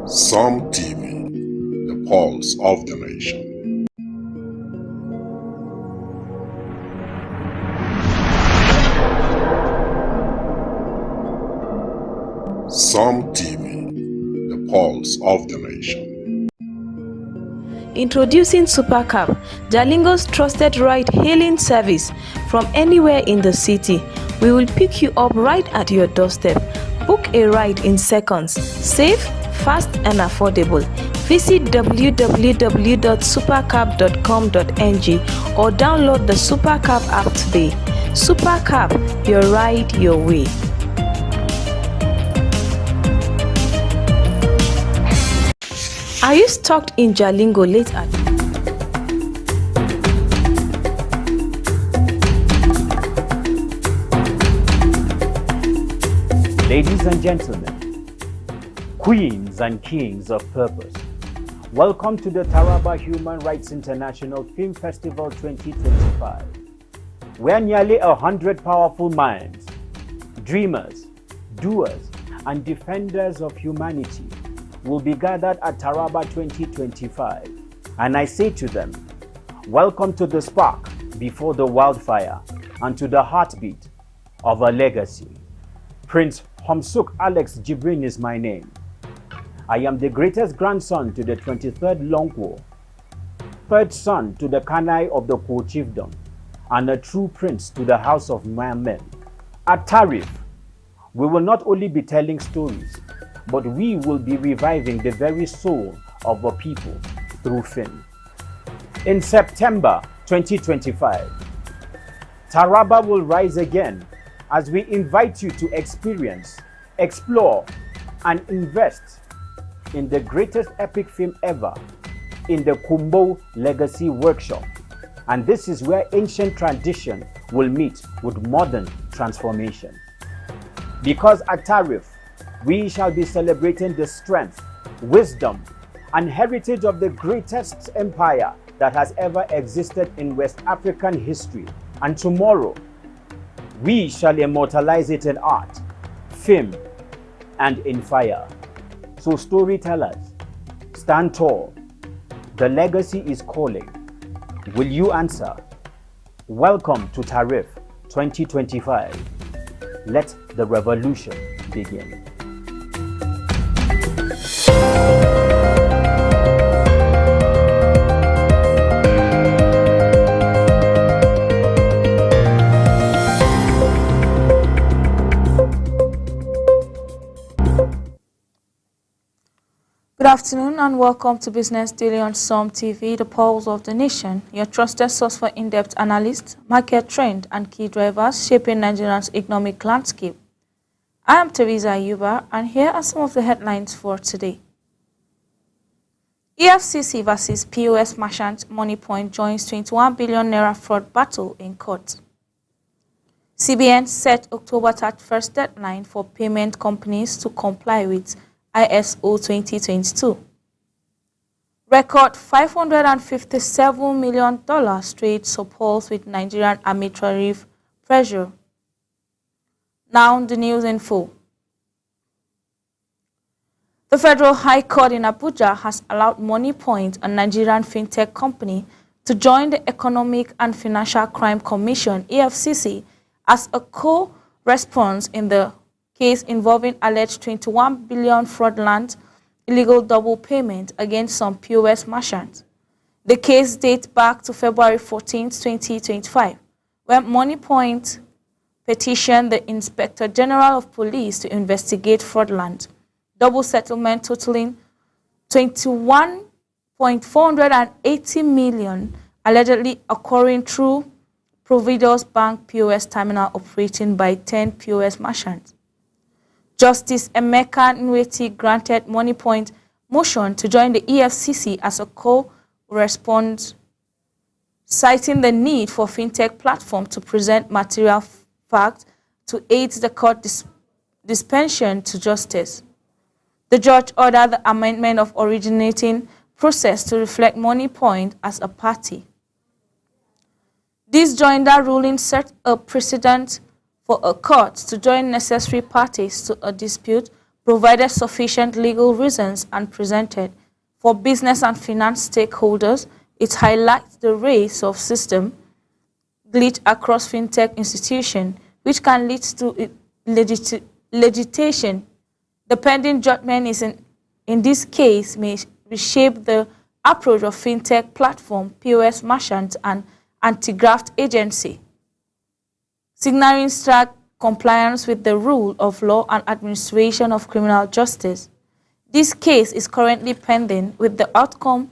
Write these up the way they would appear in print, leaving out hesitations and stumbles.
Psalm TV, the pulse of the nation. Psalm TV, the pulse of the nation. Introducing Supercab, Jalingo's trusted ride-hailing service from anywhere in the city. We will pick you up right at your doorstep. Book a ride in seconds. Safe, fast and affordable. Visit www.supercab.com.ng or download the Supercab app today. Supercab, your ride your way. Are you stuck in Jalingo late at night? Ladies and gentlemen, queens and kings of purpose, welcome to the Taraba Human Rights International Film Festival 2025, where nearly 100 powerful minds, dreamers, doers, and defenders of humanity will be gathered at Taraba 2025. And I say to them, welcome to the spark before the wildfire and to the heartbeat of a legacy. Prince Homsuk Alex Jibrin is my name. I am the greatest grandson to the 23rd Longwo, third son to the Kanai of the Ko Chiefdom, and a true prince to the House of Mamen. At Tarif, we will not only be telling stories, but we will be reviving the very soul of a people through film. In September 2025, Taraba will rise again as we invite you to experience, explore, and invest in the greatest epic film ever in the Kumbo Legacy Workshop. And this is where ancient tradition will meet with modern transformation. Because at Tarif, we shall be celebrating the strength, wisdom, and heritage of the greatest empire that has ever existed in West African history. And tomorrow, we shall immortalize it in art, film, and in fire. So storytellers, stand tall. The legacy is calling. Will you answer? Welcome to Tarif 2025. Let the revolution begin. Good afternoon and welcome to Business Daily on Psalm TV, the pulse of the nation, your trusted source for in-depth analysis, market trend, and key drivers shaping Nigeria's economic landscape. I am Teresa Ayuba, and here are some of the headlines for today. EFCC versus POS merchant Moneypoint joins 21 billion naira fraud battle in court. CBN set October 31st deadline for payment companies to comply with ISO 2022. Record $557 million trade support with Nigerian Army tariff pressure. Now the news in full. The Federal High Court in Abuja has allowed Moneypoint, a Nigerian fintech company, to join the Economic and Financial Crime Commission (EFCC) as a co-response in the case involving alleged 21 billion fraudulent illegal double payment against some POS merchants. The case dates back to February 14, 2025, when Moneypoint petitioned the Inspector General of Police to investigate fraudulent double settlement totaling 21.480 million allegedly occurring through Providus Bank POS terminal operating by 10 POS merchants. Justice Emeka Nweti granted Moneypoint motion to join the EFCC as a co-response, citing the need for fintech platform to present material facts to aid the court dispensation to justice. The judge ordered the amendment of originating process to reflect Moneypoint as a party. This joinder ruling set a precedent for a court to join necessary parties to a dispute provided sufficient legal reasons and presented for business and finance stakeholders. It highlights the race of system glitch across fintech institutions, which can lead to legislation. The pending judgment is in this case may reshape the approach of fintech platform, POS merchants, and anti-graft agency, signaling strict compliance with the rule of law and administration of criminal justice. This case is currently pending, with the outcome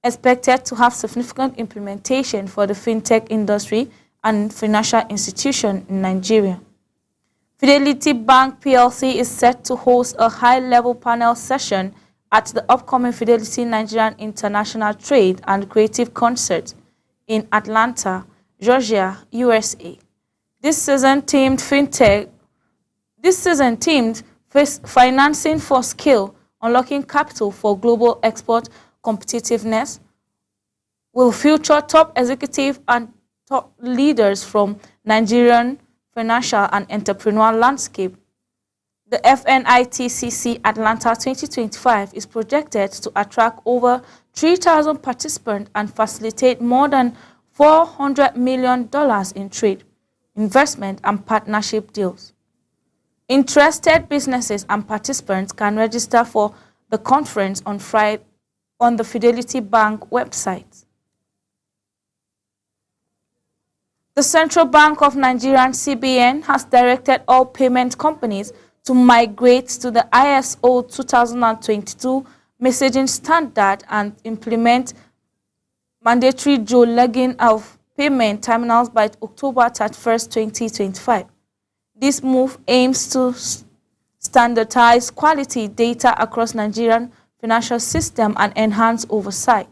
expected to have significant implementation for the fintech industry and financial institutions in Nigeria. Fidelity Bank PLC is set to host a high-level panel session at the upcoming Fidelity Nigerian International Trade and Creative Concert in Atlanta, Georgia, USA. This season themed Financing for Scale, Unlocking Capital for Global Export Competitiveness will feature top executive and top leaders from Nigerian financial and entrepreneurial landscape. The FNITCC Atlanta 2025 is projected to attract over 3,000 participants and facilitate more than $400 million in trade, investment, and partnership deals. Interested businesses and participants can register for the conference on Friday on the Fidelity Bank website. The Central Bank of Nigeria, CBN, has directed all payment companies to migrate to the ISO 2022 messaging standard and implement mandatory geologging of payment terminals by October 31, 2025. This move aims to standardize quality data across Nigerian financial system and enhance oversight.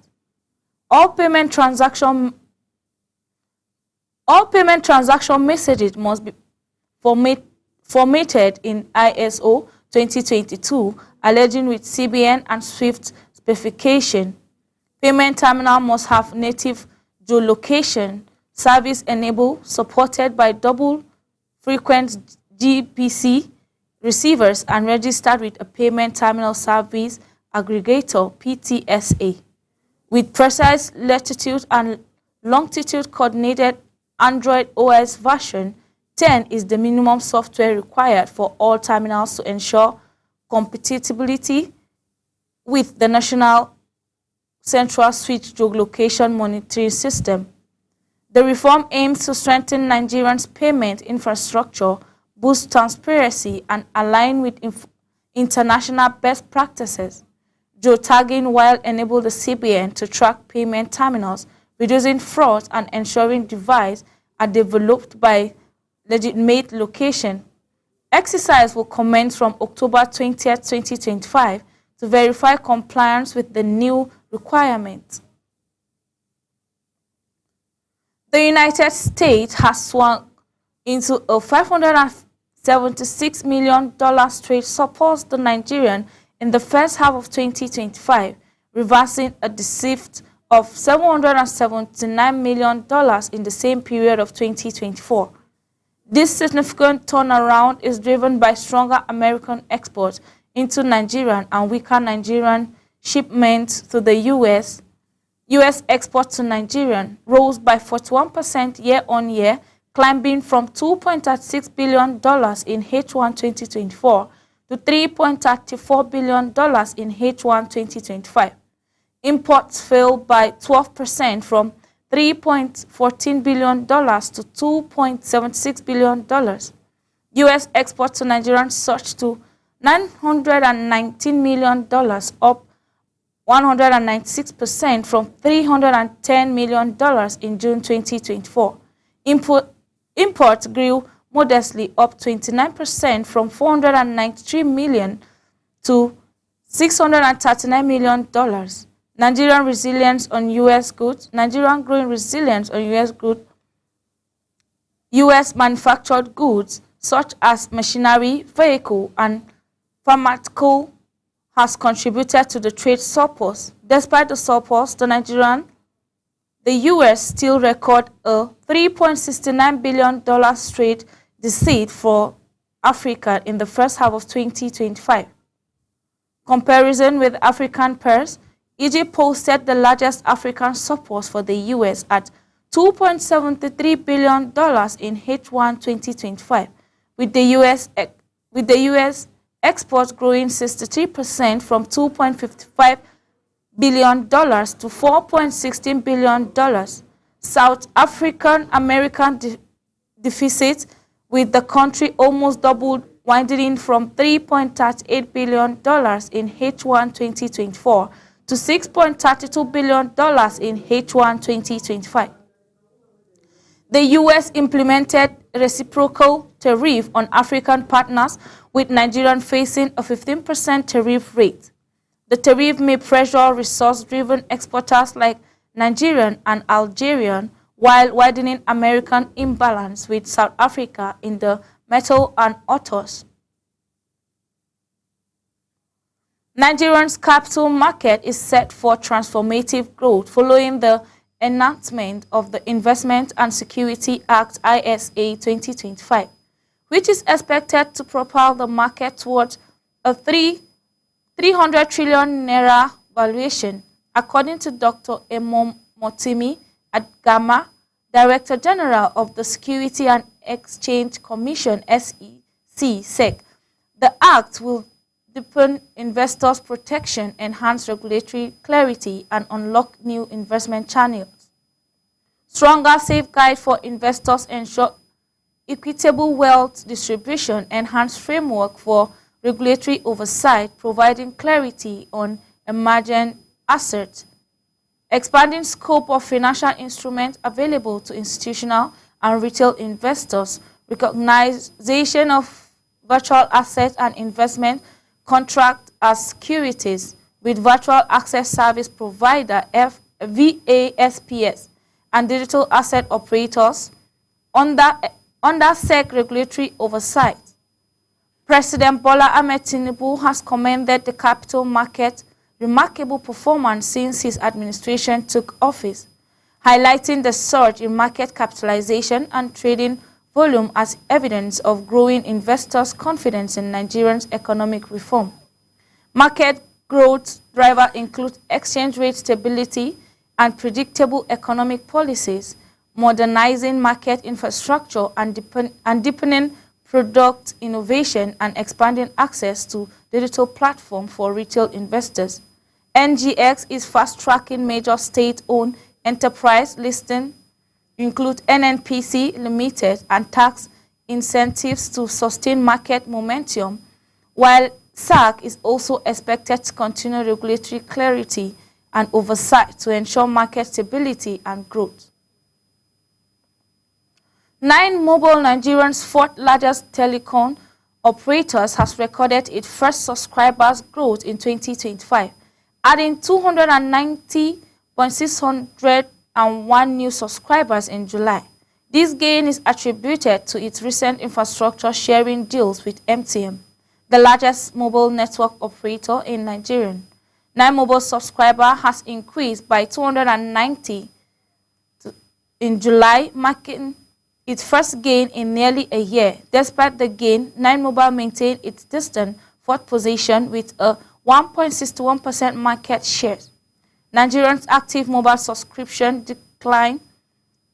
All payment transaction messages must be formatted in ISO 2022, alleging with CBN and SWIFT specification. Payment terminal must have native geolocation service enabled, supported by double frequent GPC receivers, and registered with a payment terminal service aggregator (PTSA), with precise latitude and longitude coordinated. Android OS version 10 is the minimum software required for all terminals to ensure compatibility with the National Central Switch Geolocation Monitoring System. The reform aims to strengthen Nigeria's payment infrastructure, boost transparency, and align with international best practices. Geotagging will enable the CBN to track payment terminals, reducing fraud and ensuring devices are developed by legitimate location. Exercise will commence from October 20, 2025 to verify compliance with the new requirements. The United States has swung into a $576 million trade surplus to Nigeria in the first half of 2025, reversing a deficit of $779 million in the same period of 2024. This significant turnaround is driven by stronger American exports into Nigeria and weaker Nigerian shipments to the U.S. U.S. exports to Nigeria rose by 41% year-on-year, climbing from $2.36 billion in H1 2024 to $3.34 billion in H1 2025. Imports fell by 12% from $3.14 billion to $2.76 billion. U.S. exports to Nigeria surged to $919 million, up 196% from $310 million in June 2024. Imports grew modestly, up 29% from $493 million to $639 million. Nigerian resilience on U.S. goods. Nigerian growing resilience on U.S. goods. U.S. manufactured goods such as machinery, vehicle, and pharmaceutical has contributed to the trade surplus. Despite the surplus, the U.S. still record a $3.69 billion trade deficit for Africa in the first half of 2025. Comparison with African peers, Egypt posted the largest African surplus for the U.S. at $2.73 billion in H1 2025, with the U.S. exports growing 63% from $2.55 billion to $4.16 billion. South African American deficit, with the country almost doubled, widening from $3.38 billion in H1 2024 to $6.32 billion in H1 2025. The U.S. implemented reciprocal tariff on African partners, with Nigeria facing a 15% tariff rate. The tariff may pressure resource-driven exporters like Nigerian and Algerian, while widening American imbalance with South Africa in the metal and autos. Nigeria's capital market is set for transformative growth following the enactment of the Investment and Security Act ISA 2025, which is expected to propel the market towards a 300 trillion naira valuation, according to Dr. Emo Motimi Adgama, Director General of the Security and Exchange Commission (SEC). The act will deepen investors' protection, enhance regulatory clarity, and unlock new investment channels. Stronger safeguards for investors ensure equitable wealth distribution, enhanced framework for regulatory oversight, providing clarity on emerging assets, expanding scope of financial instruments available to institutional and retail investors, recognition of virtual assets and investment contract as securities with virtual access service provider VASPS and digital asset operators under SEC regulatory oversight. President Bola Ahmed Tinubu has commended the capital market remarkable performance since his administration took office, highlighting the surge in market capitalization and trading volume as evidence of growing investors' confidence in Nigeria's economic reform. Market growth drivers include exchange rate stability and predictable economic policies, modernizing market infrastructure and deepening product innovation, and expanding access to digital platforms for retail investors. NGX is fast-tracking major state-owned enterprise listing, include NNPC Limited, and tax incentives to sustain market momentum, while SAC is also expected to continue regulatory clarity and oversight to ensure market stability and growth. Nine Mobile, Nigeria's fourth largest telecom operators, has recorded its first subscribers growth in 2025, adding 290,601 new subscribers in July. This gain is attributed to its recent infrastructure sharing deals with MTN, the largest mobile network operator in Nigeria. Nine Mobile subscriber has increased by 290 in July, marking its first gain in nearly a year. Despite the gain, Nine Mobile maintained its distant fourth position with a 1.61% market share. Nigerians' active mobile subscription declined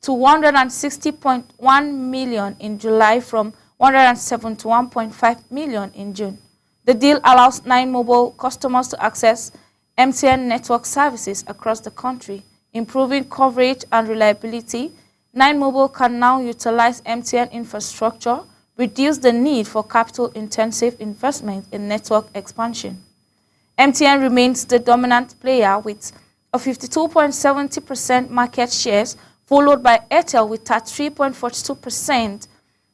to 160.1 million in July from 171.5 million in June. The deal allows Nine Mobile customers to access MTN network services across the country, improving coverage and reliability. Nine Mobile can now utilize MTN infrastructure, reduce the need for capital-intensive investment in network expansion. MTN remains the dominant player with a 52.70% market shares, followed by Airtel with 33.42%.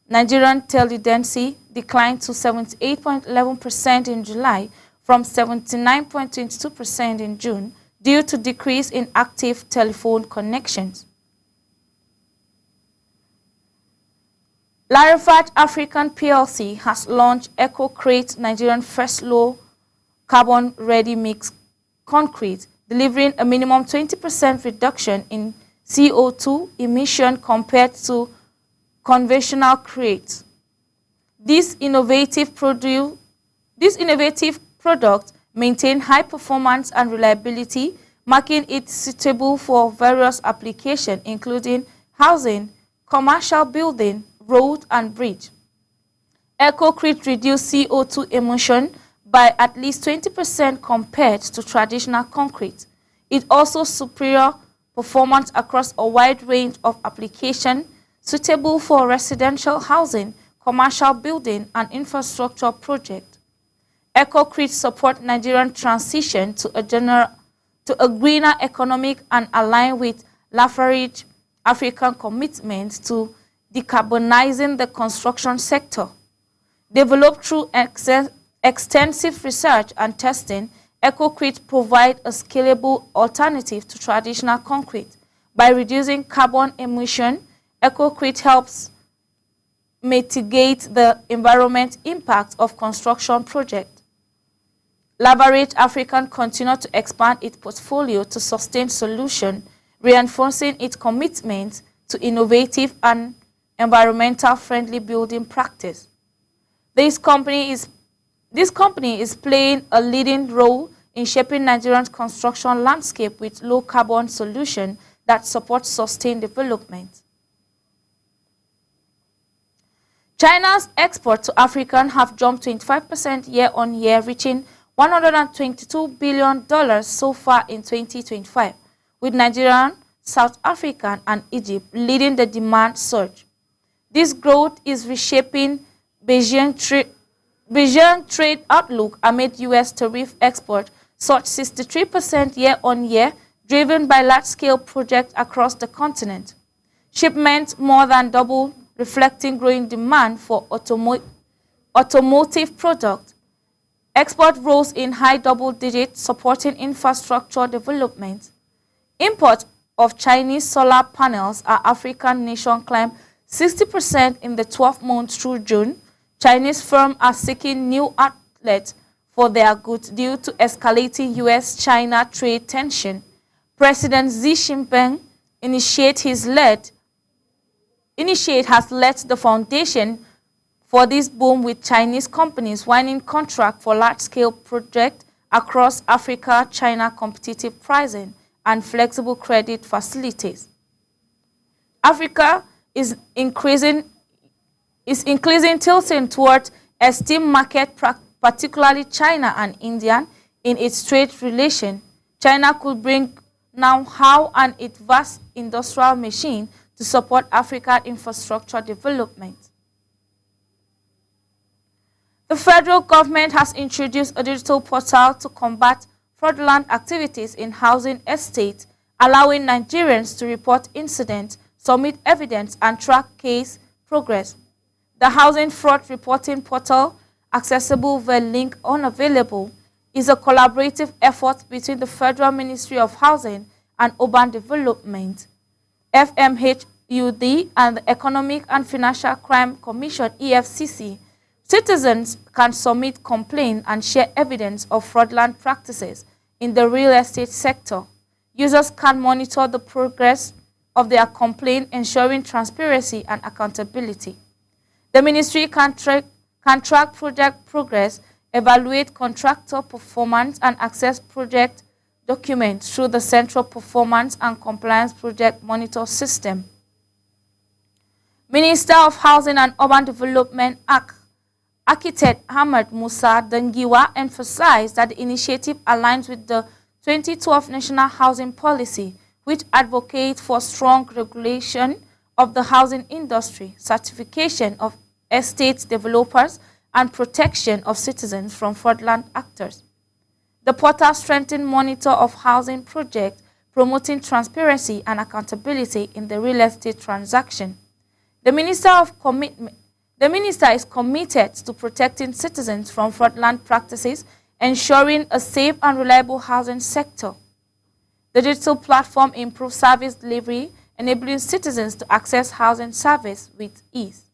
Nigerian Teledency declined to 78.11% in July from 79.22% in June due to decrease in active telephone connections. Larifat African PLC has launched EcoCrate, Nigerian first low-carbon ready-mix concrete, delivering a minimum 20% reduction in CO2 emission compared to conventional crates. These innovative products maintain high performance and reliability, making it suitable for various applications including housing, commercial building, road and bridge. EcoCrete reduces CO2 emission by at least 20% compared to traditional concrete. It also superior performance across a wide range of applications suitable for residential housing, commercial building and infrastructure projects. EcoCrete supports Nigerian transition to a greener economic and align with Lafarge African commitments to decarbonizing the construction sector. Developed through extensive research and testing, EcoCrete provides a scalable alternative to traditional concrete. By reducing carbon emission, EcoCrete helps mitigate the environmental impact of construction projects. Lafarge African continues to expand its portfolio to sustain solutions, reinforcing its commitment to innovative and environmental-friendly building practice. This company is playing a leading role in shaping Nigeria's construction landscape with low-carbon solutions that support sustained development. China's exports to Africa have jumped 25% year-on-year, reaching $122 billion so far in 2025, with Nigeria, South Africa, and Egypt leading the demand surge. This growth is reshaping Beijing's trade outlook amid U.S. tariff export surged 63% year-on-year, driven by large-scale projects across the continent. Shipments more than doubled, reflecting growing demand for automotive products. Export rose in high double digits, supporting infrastructure development. Imports of Chinese solar panels are African nation climbed 60% in the 12 months through June. Chinese firms are seeking new outlets for their goods due to escalating U.S.-China trade tension. President Xi Jinping has led the foundation for this boom, with Chinese companies winning contracts for large-scale projects across Africa, China competitive pricing, and flexible credit facilities. Africa is increasing tilting towards esteemed market, particularly China and India, in its trade relation. China could bring know-how and its vast industrial machine to support Africa's infrastructure development. The federal government has introduced a digital portal to combat fraudulent activities in housing estates, allowing Nigerians to report incidents, submit evidence, and track case progress. The Housing Fraud Reporting Portal, accessible via link unavailable, is a collaborative effort between the Federal Ministry of Housing and Urban Development, FMHUD, and the Economic and Financial Crime Commission, EFCC. Citizens can submit complaints and share evidence of fraudulent practices in the real estate sector. Users can monitor the progress of their complaint, ensuring transparency and accountability. The ministry can track project progress, evaluate contractor performance, and access project documents through the Central Performance and Compliance Project Monitor System. Minister of Housing and Urban Development, Architect Ahmed Musa Dangiwa, emphasized that the initiative aligns with the 2012 National Housing Policy, which advocates for strong regulation of the housing industry, certification of estate developers, and protection of citizens from fraudulent actors. The portal strengthens monitoring of housing projects, promoting transparency and accountability in the real estate transaction. The Minister is committed to protecting citizens from fraudulent practices, ensuring a safe and reliable housing sector. The digital platform improves service delivery, enabling citizens to access housing service with ease.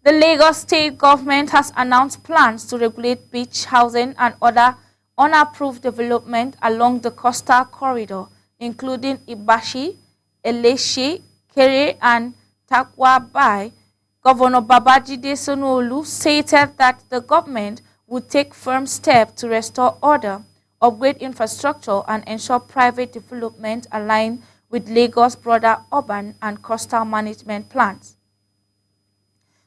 The Lagos State government has announced plans to regulate beach housing and other unapproved development along the coastal corridor, including Ibashi, Eleshe, Kere, and Takwa Bay, Governor Babajide Sanwo-Olu stated that the government would take firm steps to restore order, upgrade infrastructure, and ensure private development aligned with Lagos' broader urban and coastal management plans.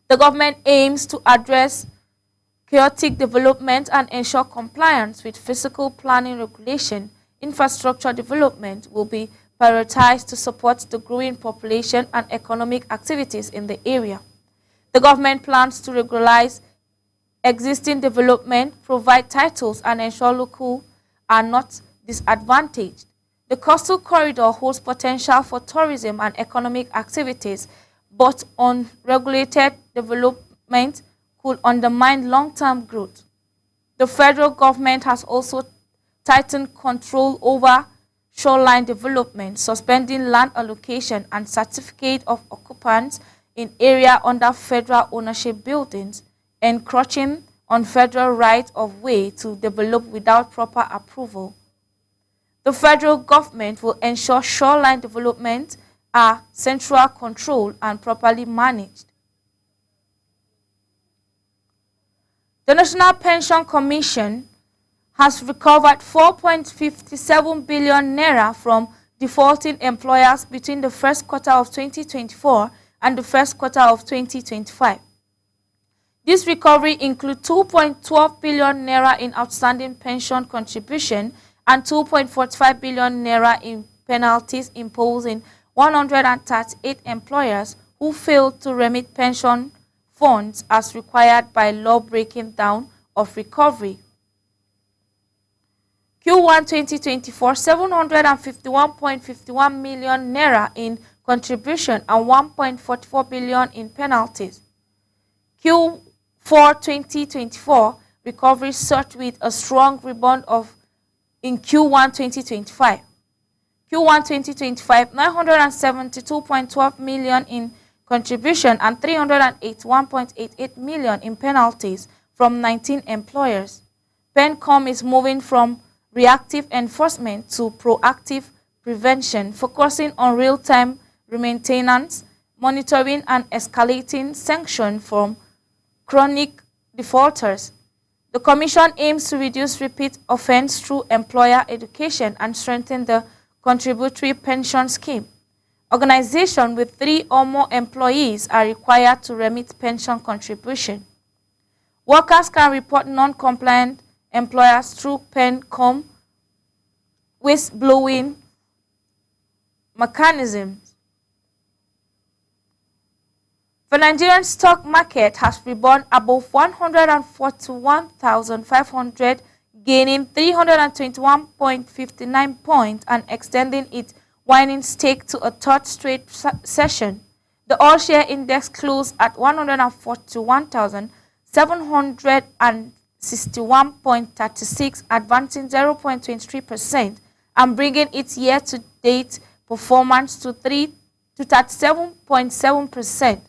The government aims to address chaotic development and ensure compliance with physical planning regulation. Infrastructure development will be prioritized to support the growing population and economic activities in the area. The government plans to regularize existing development, provide titles, and ensure local are not disadvantaged. The coastal corridor holds potential for tourism and economic activities, but unregulated development could undermine long-term growth. The federal government has also tightened control over shoreline development, suspending land allocation and certificate of occupants in area under federal ownership buildings, encroaching on federal right of way to develop without proper approval. The federal government will ensure shoreline development are central controlled and properly managed. The National Pension Commission has recovered 4.57 billion naira from defaulting employers between the first quarter of 2024 and the first quarter of 2025. This recovery includes 2.12 billion naira in outstanding pension contribution and 2.45 billion naira in penalties imposed in 138 employers who failed to remit pension funds as required by law, breaking down of recovery. Q1 2024, 751.51 million naira in contribution and 1.44 billion in penalties. Q4 2024 recovery surged with a strong rebound in Q1 2025. Q1 2025, 972.12 million in contribution and 381.88 million in penalties from 19 employers. PENCOM is moving from reactive enforcement to proactive prevention, focusing on real-time maintenance, monitoring, and escalating sanctions from chronic defaulters. The Commission aims to reduce repeat offense through employer education and strengthen the contributory pension scheme. Organizations with 3 or more employees are required to remit pension contribution. Workers can report non-compliant employers through PENCOM whistleblowing mechanisms. The Nigerian stock market has rebounded above 141,500, gaining 321.59 points and extending its winning streak to a third straight session. The all-share index closed at 141,761.36, advancing 0.23% and bringing its year-to-date performance to 37.7%.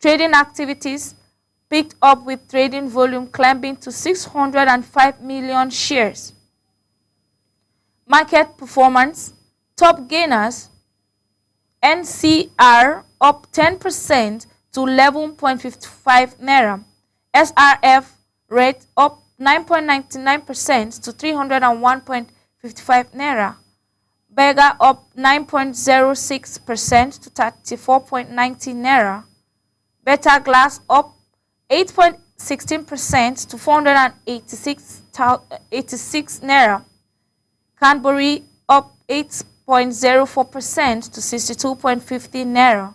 Trading activities picked up with trading volume climbing to 605 million shares. Market performance: top gainers, NCR up 10% to 11.55 naira. SRF rate up 9.99% to 301.55 naira. Bega up 9.06% to 34.90 naira. Beta Glass up 8.16% to 486 naira. Canberra up 8.04% to 62.50 naira.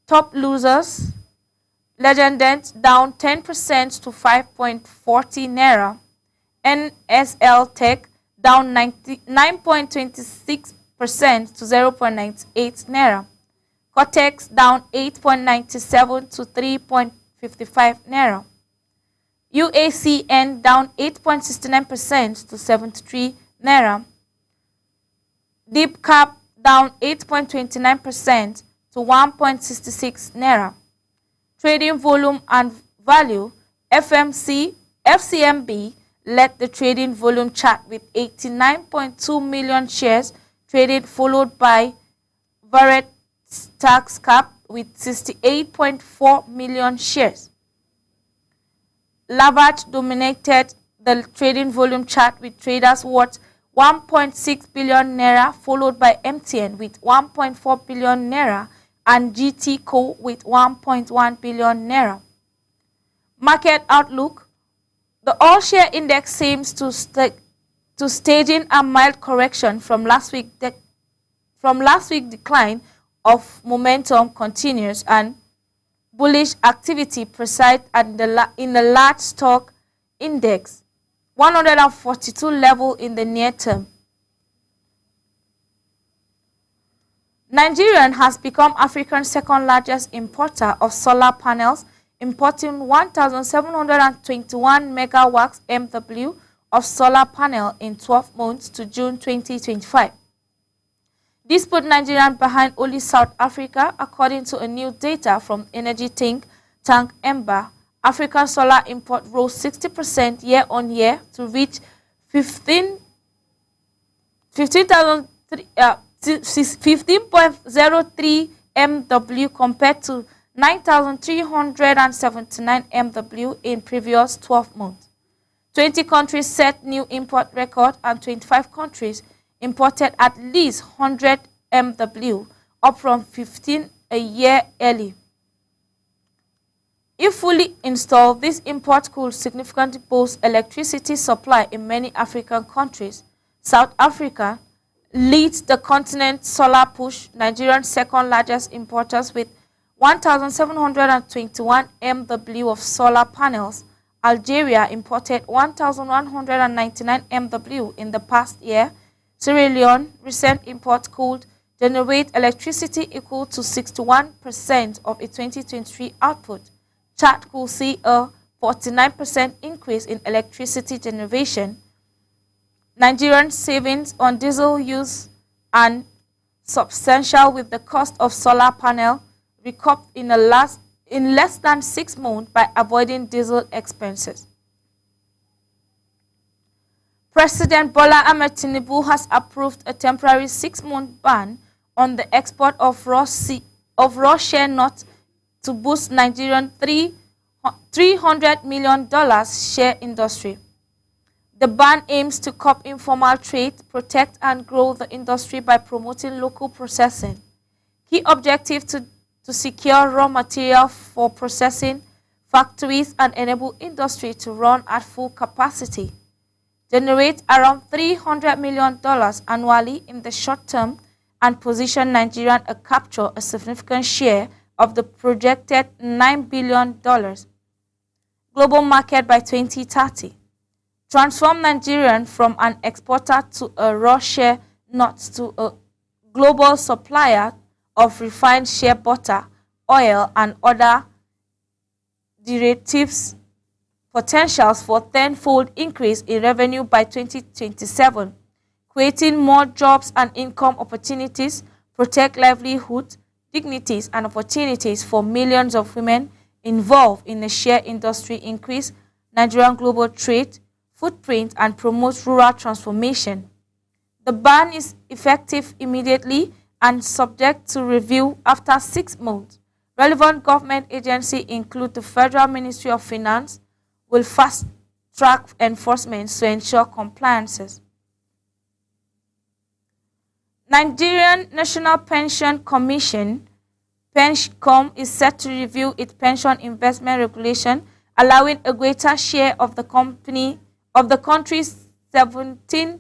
Top losers: Legendent down 10% to 5.40 naira. NSL Tech down 9.26% to 0.98 naira. Cortex down 8.97 to 3.55 naira. UACN down 8.69% to 73 naira. Deep Cap down 8.29% to 1.66 naira. Trading volume and value: FCMB led the trading volume chart with 89.2 million shares traded, followed by Barrett Tax Cap with 68.4 million shares. Lafarge dominated the trading volume chart with traders worth 1.6 billion naira, followed by MTN with 1.4 billion naira and GT Co with 1.1 billion naira. Market outlook: the all-share index seems to staging a mild correction from last week. Decline of momentum continues and bullish activity persists in the large stock index 142 level in the near term. Nigeria has become Africa's second largest importer of solar panels, importing 1,721 megawatts MW of solar panel in 12 months to June 2025. This put Nigeria behind only South Africa, according to a new data from energy think tank Ember. African solar import rose 60% year-on-year to reach 15.03 MW compared to 9,379 MW in previous 12 months. 20 countries set new import record and 25 countries imported at least 100 MW, up from 15 a year early. If fully installed, this import could significantly boost electricity supply in many African countries. South Africa leads the continent's solar push, Nigeria's second largest importers with 1,721 MW of solar panels. Algeria imported 1,199 MW in the past year. Sierra Leone's recent import could generate electricity equal to 61% of its 2023 output. Chad could see a 49% increase in electricity generation. Nigerian savings on diesel use are substantial, with the cost of solar panel recouped in less than 6 months by avoiding diesel expenses. President Bola Ahmed Tinubu has approved a temporary 6-month ban on the export of raw shea nuts to boost Nigerian $300 million shea industry. The ban aims to curb informal trade, protect and grow the industry by promoting local processing. Key objective to secure raw material for processing factories and enable industry to run at full capacity. Generate around $300 million annually in the short term and position Nigeria to capture a significant share of the projected $9 billion global market by 2030. Transform Nigeria from an exporter to a raw shea nuts to a global supplier of refined shea butter, oil, and other derivatives. Potentials for tenfold increase in revenue by 2027, creating more jobs and income opportunities, protect livelihood, dignities, and opportunities for millions of women involved in the shea industry, increase Nigerian global trade footprint, and promote rural transformation. The ban is effective immediately and subject to review after 6 months. Relevant government agencies, include the Federal Ministry of Finance, will fast-track enforcement to ensure compliances. Nigerian National Pension Commission (PenshCom) is set to review its pension investment regulation, allowing a greater share of the country's $17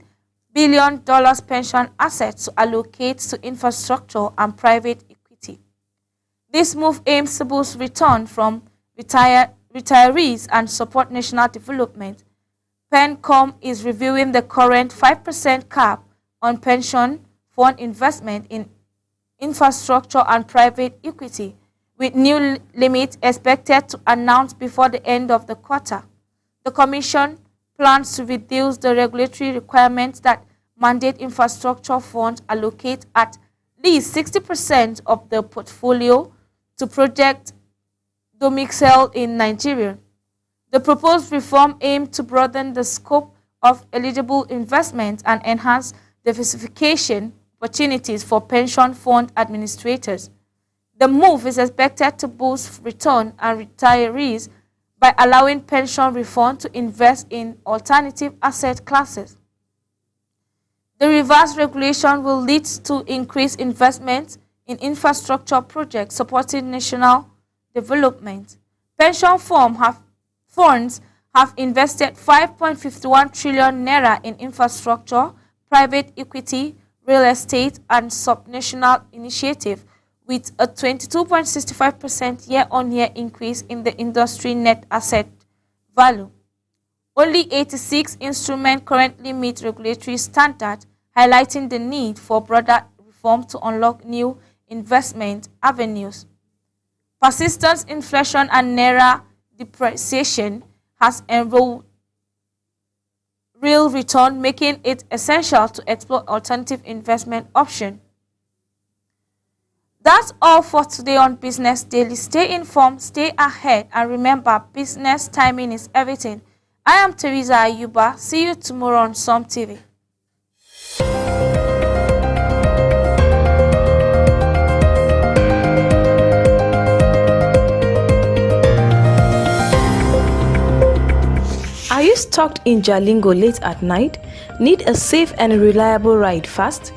billion pension assets to allocate to infrastructure and private equity. This move aims to boost return from retirees and support national development. PenCom is reviewing the current 5% cap on pension fund investment in infrastructure and private equity, with new limits expected to announce before the end of the quarter. The Commission plans to reduce the regulatory requirements that mandate infrastructure funds allocate at least 60% of the portfolio to project domicile in Nigeria. The proposed reform aims to broaden the scope of eligible investment and enhance diversification opportunities for pension fund administrators. The move is expected to boost return on retirees by allowing pension reform to invest in alternative asset classes. The reverse regulation will lead to increased investment in infrastructure projects supporting national development. Pension funds have invested 5.51 trillion naira in infrastructure, private equity, real estate, and subnational initiative, with a 22.65% year-on-year increase in the industry net asset value. Only 86 instruments currently meet regulatory standards, highlighting the need for broader reform to unlock new investment avenues. Persistent inflation and naira depreciation has eroded real return, making it essential to explore alternative investment options. That's all for today on Business Daily. Stay informed, stay ahead, and remember, business timing is everything. I am Teresa Ayuba. See you tomorrow on Som TV. Are you stuck in Jalingo late at night? Need a safe and reliable ride fast?